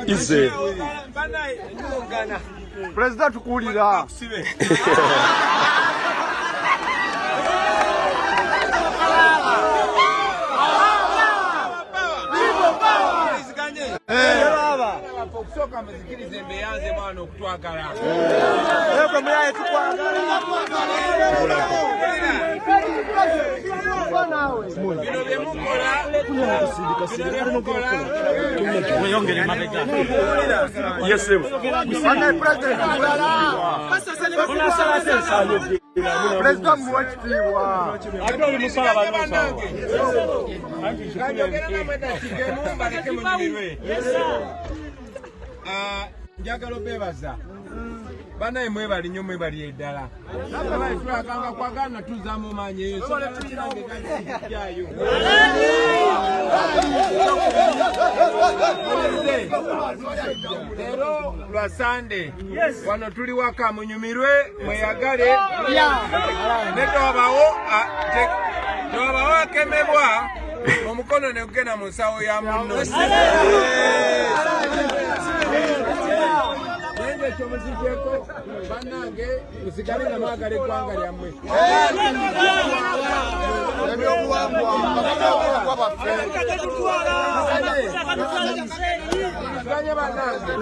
Ize President tukulira okusoka muzikirize mbeyanze mwana okutwagala eko meyaye tukwagala bino byemukola weyongere mabega yesebo bana president president muwachitiwa ate oli musala banosawo njagala obebaza banaye mwebali nnyo mwebali eddala tulakanga kwagana tuzaamu maanyi eyo sokirange gajayo leero lwa sande wano tuli waka munyumirwe mweyagale netowabawo akemebwa omukono ne gugenda mu nsawo ya munno ekyo muzijeko bannange musigale nga mwagala eggwanga lyammwe ganye bannange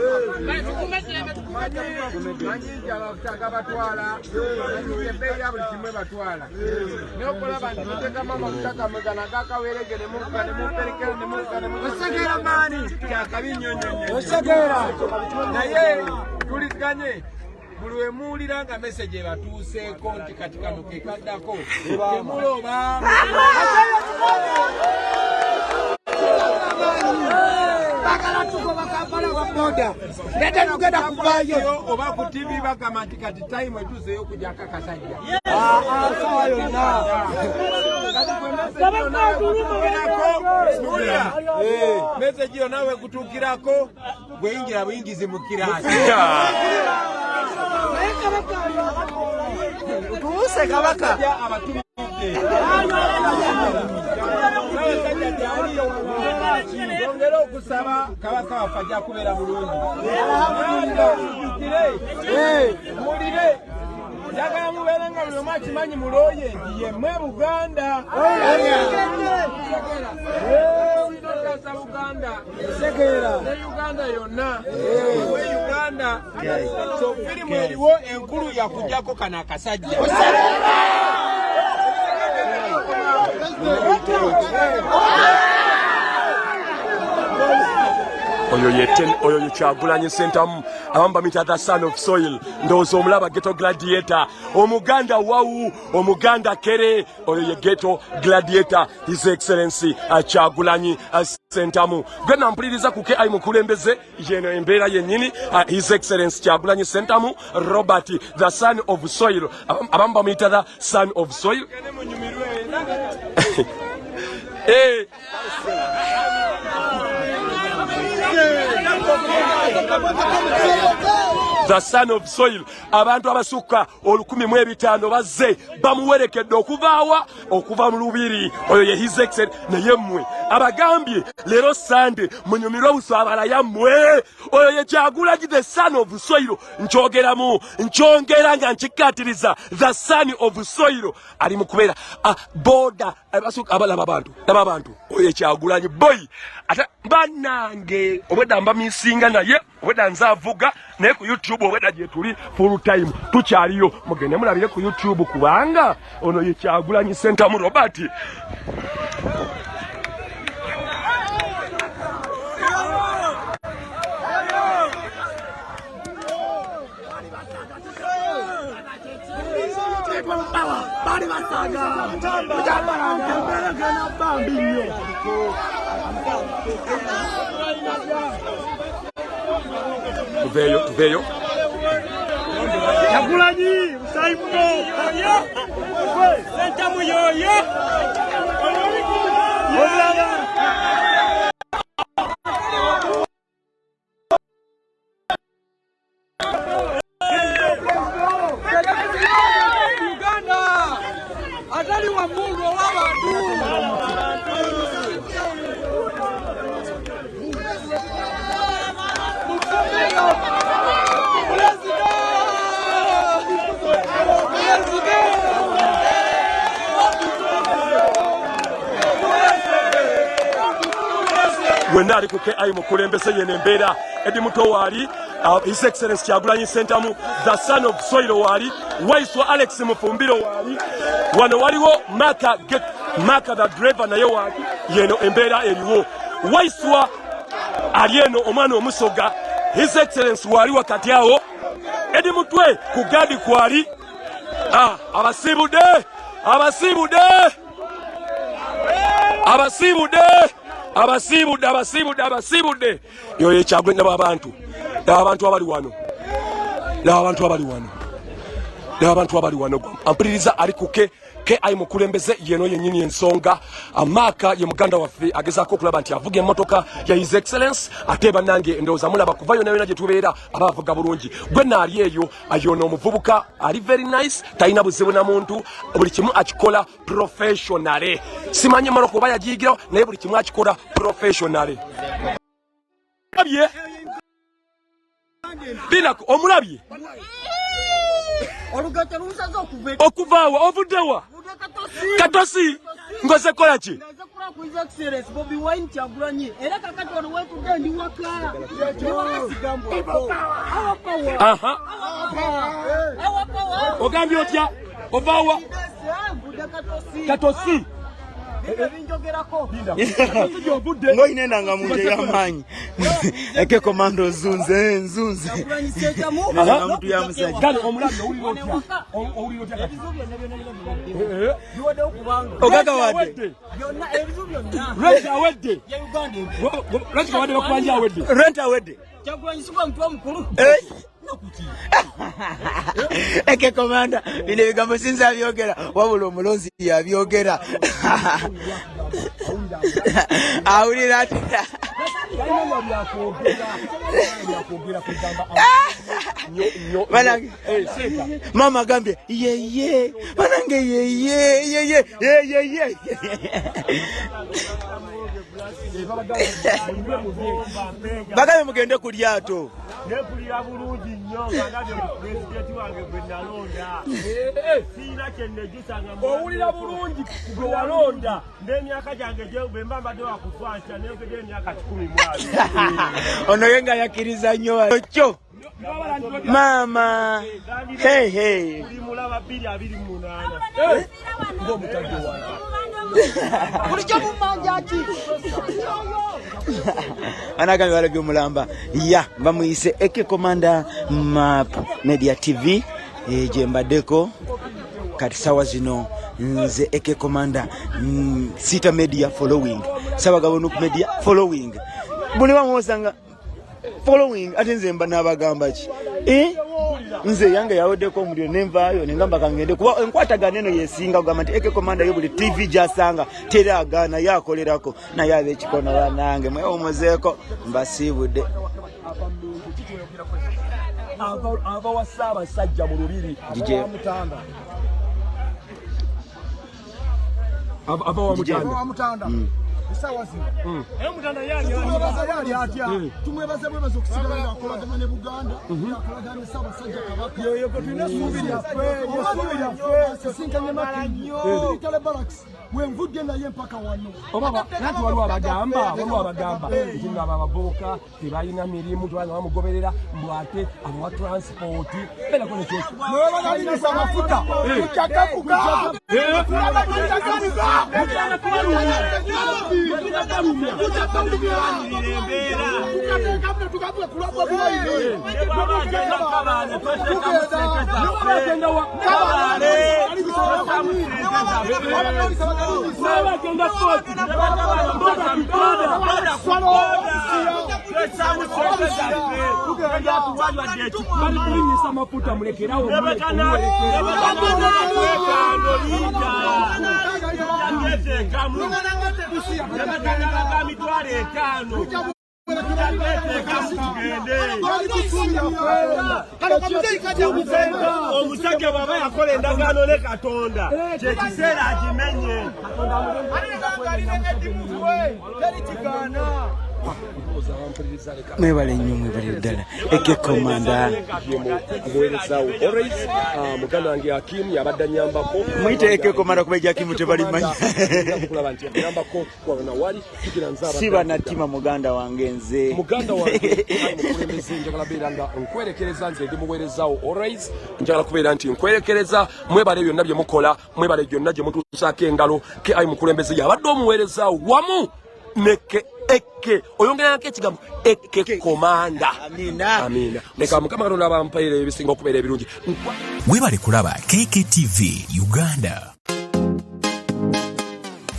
manyi abakutaga batwala ebbeeyi ya buli kimwe batwala naye okulaba nti muteekamu amafuta gamwegana gakaweerege nemuvuga nemuperekera nemuvuga maani kyakabi nnyonyonyo naye tuliganye buli we muwulira nga meseji ebatuuseeko nti kati kano ke kaddako temuloba oba ku TV bagamba nti kati tayimu etuuseyo okujjako akasajja meseji yo nawe kutuukirako bweyingira buyingizi mu kiraasi tuuse kabaka ongera okusaba kabaka waffe ajja kubeera bulungi mulire njagala mubeere nga buli omu akimanyi mulooye nti yemmwe Buganda asa Buganda ne Uganda yonna we Uganda so firimu eriwo enkulu yakujjako kano akasajja oyo ye Kyagulanyi Sentamu abamba mita the son of soil ndowooza omulaba ghetto gladiator omuganda wawu omuganda kere oyo ye ghetto gladiator his excellency Kyagulanyi Sentamu gwe nampuliriza ku KI mukulembeze yeno embeera yennyini his excellency Kyagulanyi Sentamu Robert the son of soil abamba mita the son of soil the son of soil abantu abasukka 1,500 bazze bamuwerekedde okuva mu lubiri oyo ye his excel naye mmwe abagambye leero sande munyumirwe Busaabala yammwe oyo ye Kyagulanyi the son of soil nkyongera nga nkikkaatiriza the son of soil ali mu kubeera boda abasukka abalaba abantu oyo ye Kyagulanyi boy ate bannange obwedda mba misinga naye obwedda nze avuga naye ku YouTube obwedda gye tuli full time tukyaliyo mugende mulabire ku YouTube kubanga ono ye Kyagulanyi Sentamu Robert tuveyo Kyagulanyi Musaimuno Sentamu yoyo Uganda atali wa Mungu w'abantu wena ali ku KI mukulembese yene embeera edi muto wali His Excellency Kyagulanyi Sentamu the son of Soil wali Waiswa Alex Mufumbiro wali wano waliwo Maka the driver naye wali yeno embeera eriwo Waiswa alieno omwana omusoga His Excellency wali wakati awo edi mutwe ku gadi kwali abasibude yoye Kyagulanyi n'abantu abali wano ampuliriza ali kuke KI mukulembeze yeno yenyini ensonga Maka ye muganda waffe agezaako okulaba nti avuga emmotoka ya His Excellency ateba nange ndowooza mulaba kuvayo nayo gye tubeera abavuga bulungi gwe naali eyo ayono omuvubuka ali very nice talina buzibu na muntu buli kimu akikola professionally simanyi mmotoka oba yagiyigirawo naye buli kimu akikola professionally Binako omulabye okuvaawa ovuddewa Katosi ngoze kola ki Bobi wine Kyagulanyi era kakati wano wetuge ndi waka ogambye otya ovaawa Katosi ngoine nanga muje yamanyi eke komando zunze nanga mtu ya musajja gani omulabye owulira otya ogaga wadde rent awedde Kyagulanyi sikuwa mtu omukulu eke komanda bino ebigambo sinza byogera wabula omulonzi yabyogera awulira ati mama agambye yeye banange yeye bagambye mugende ku lyato nepulira bulungi nnyo nga ndabye pulezidenti wange gwe nalonda siina kyenejusanga owulira bulungi gwe walonda n'emyaka gyange bwe mba mbadde wakutwasa nengede emyaka 12 ono ye nga yakkiriza nnyo kyo mama hey buli mulaba 228 ng'omutadde wange anagambye balabye omulamba ya bamuyise Eke Komanda Map Media TV gye mbaddeko kati sawa zino nze Eke Komanda Sita Media following Sabagabo Media following buli bamwosanga following ate nze mba nabagamba ki nze yange yaweddeko omuliro nenvaayo nengamba kangende kuba enkwatagana eno yesinga kugamba nti Eke Komanda yo buli TV gyasanga teragana yakolerako naye ab'ekikono banange mwewomozeeko mbasiibudde ava wa Ssaabasajja mu lubiri ava wa Mutanda tumwebaze mwebaze okusigala ng'akolagana ne Buganda akolagana ne Ssaabasajja Kabaka yoyo gwe tulina essuubi lyaffe sisinkanye Makindi Itale Barracks wenvudde naye mpaka wano nati waliwo abagamba nti ng'abo abavubuka tebalina mirimu tebana bamugoberera mbwate abawa transport berako nekyeki newebagalirisa amafuta kukyakafuka omusajja bw'aba yakola endagaano ne Katonda kyekiseera agimenye mwebale nnyo mwebale ddala Kk Komanda muweerezaawo always muganda wange Hakim yabadde nyambako muyite Kk Komanda kuba Hakim tebalimanyi kulaba nti nyambako kwabona wali tukira nzaba siba natima muganda wange nze muganda wange mukulembeze njagala beera nga nkwerekereza nze ndi muweerezaawo always njagala kubeera nti nkwerekereza mwebale byonna bye mukola mwebale byonna gye mutuusaako engalo ke mukulembeze yabadde omuweerezaawo wamu ne Eke oyongera nako ekigambo Kk Komanda. Amina. Leka mukama Katonda abampaire ebisinga okubeera ebirungi. Webale kulaba Kk Tv Uganda.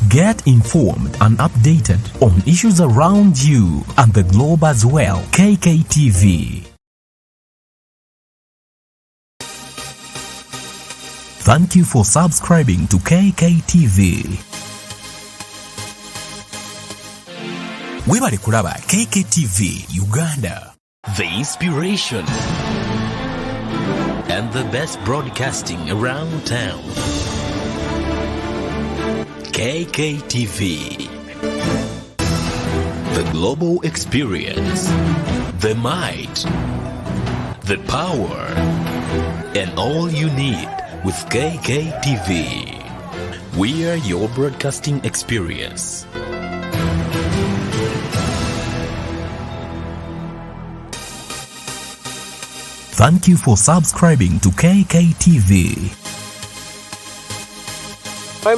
Get informed and updated on issues around you and the globe as well. Kk Tv. Thank you for subscribing to Kk Tv. Webale kulaba Kk Tv Uganda. The inspiration and the best broadcasting around town. Kk Tv. The global experience. The might. The power. And all you need with Kk Tv. We are your broadcasting experience. Thank you for subscribing to Kk Tv.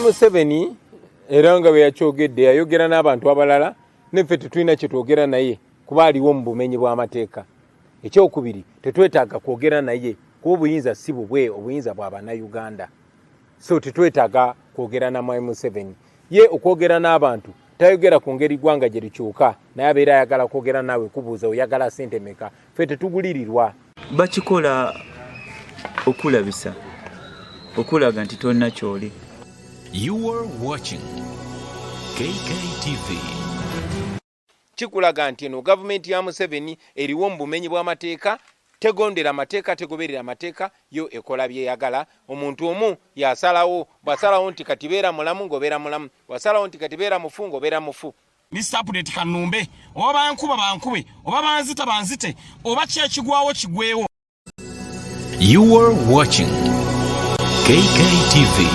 Museveni era nga bwe yakyogedde yayogera n'abantu abalala neffe tetulina kye twogera naye kuba aliwo mu bumenyi bw'amateeka. Ekyokubiri tetwetaaga kwogera naye kuba obuyinza si bubwe, obuyinza bwa bannayuganda. So tetwetaaga kwogera na Museveni. Ye okwogera n'abantu tayogera ku ngeri ggwanga gye likyuka naye abeera ayagala kwogera naawe kubuuza oyagala ssente meka. Ffe tetugulirirwa. Bakikola okulabisa okulaga nti tonna kyoli. You are watching Kk TV. Kikulaga nti eno gavumenti ya Museveni eriwo mu bumenyi bw'amateeka, tegondera amateeka, tegoberera amateeka, yo ekola byeyagala. Omuntu omu yasalawo, bwasalawo nti kati beera mulamu ng'obeera mulamu, bwasalawo nti kati beera mufu ng'obeera mufu. Mr. Update kanumbe oba bankuba bankube oba banzita banzite oba kyekigwawo kigwewo. You are watching Kk TV.